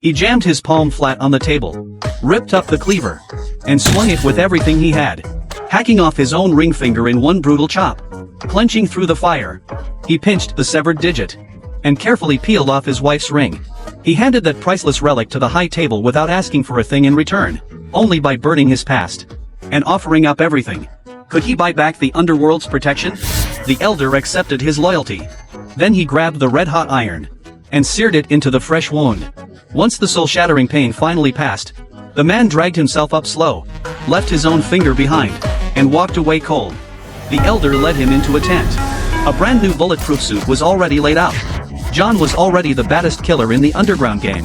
He jammed his palm flat on the table, ripped up the cleaver, and swung it with everything he had, hacking off his own ring finger in one brutal chop. Clenching through the fire, he pinched the severed digit, and carefully peeled off his wife's ring. He handed that priceless relic to the high table without asking for a thing in return, only by burning his past, and offering up everything. Could he buy back the underworld's protection? The elder accepted his loyalty. Then he grabbed the red-hot iron, and seared it into the fresh wound. Once the soul-shattering pain finally passed, the man dragged himself up slow, left his own finger behind, and walked away cold. The elder led him into a tent. A brand new bulletproof suit was already laid out. John was already the baddest killer in the underground game.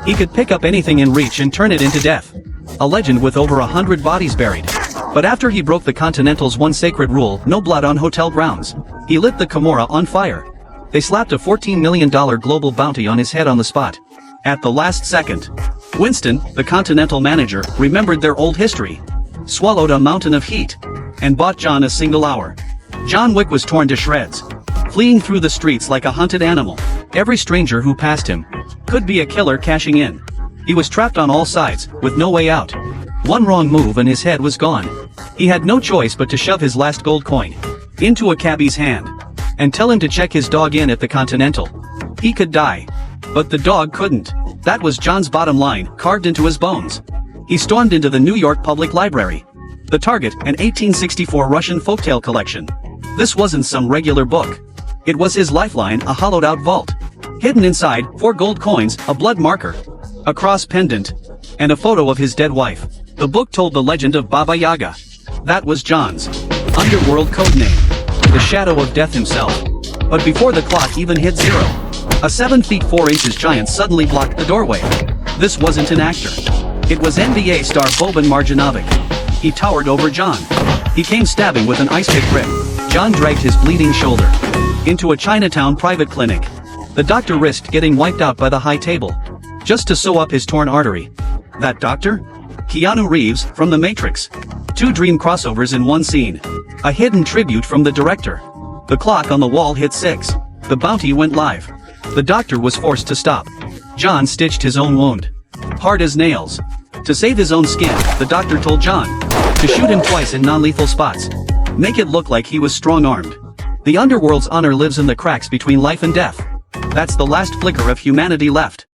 He could pick up anything in reach and turn it into death. A legend with over 100 bodies buried. But after he broke the Continental's one sacred rule, no blood on hotel grounds, he lit the Camorra on fire. They slapped a $14 million global bounty on his head on the spot. At the last second, Winston, the Continental manager, remembered their old history, swallowed a mountain of heat, and bought John a single hour. John Wick was torn to shreds, fleeing through the streets like a hunted animal. Every stranger who passed him could be a killer cashing in. He was trapped on all sides, with no way out. One wrong move and his head was gone. He had no choice but to shove his last gold coin into a cabbie's hand, and tell him to check his dog in at the Continental. He could die, but the dog couldn't. That was John's bottom line, carved into his bones. He stormed into the New York Public Library. The target, an 1864 Russian folktale collection. This wasn't some regular book. It was his lifeline, a hollowed-out vault. Hidden inside, 4 gold coins, a blood marker, a cross pendant, and a photo of his dead wife. The book told the legend of Baba Yaga. That was John's underworld code name, the Shadow of Death himself. But before the clock even hit 0, a 7 feet 4 inches giant suddenly blocked the doorway. This wasn't an actor. It was NBA star Boban Marjanovic. He towered over John. He came stabbing with an ice pick grip. John dragged his bleeding shoulder into a Chinatown private clinic. The doctor risked getting wiped out by the high table, just to sew up his torn artery. That doctor? Keanu Reeves, from The Matrix. 2 dream crossovers in one scene. A hidden tribute from the director. The clock on the wall hit 6. The bounty went live. The doctor was forced to stop. John stitched his own wound, hard as nails. To save his own skin, the doctor told John to shoot him twice in non-lethal spots. Make it look like he was strong-armed. The underworld's honor lives in the cracks between life and death. That's the last flicker of humanity left.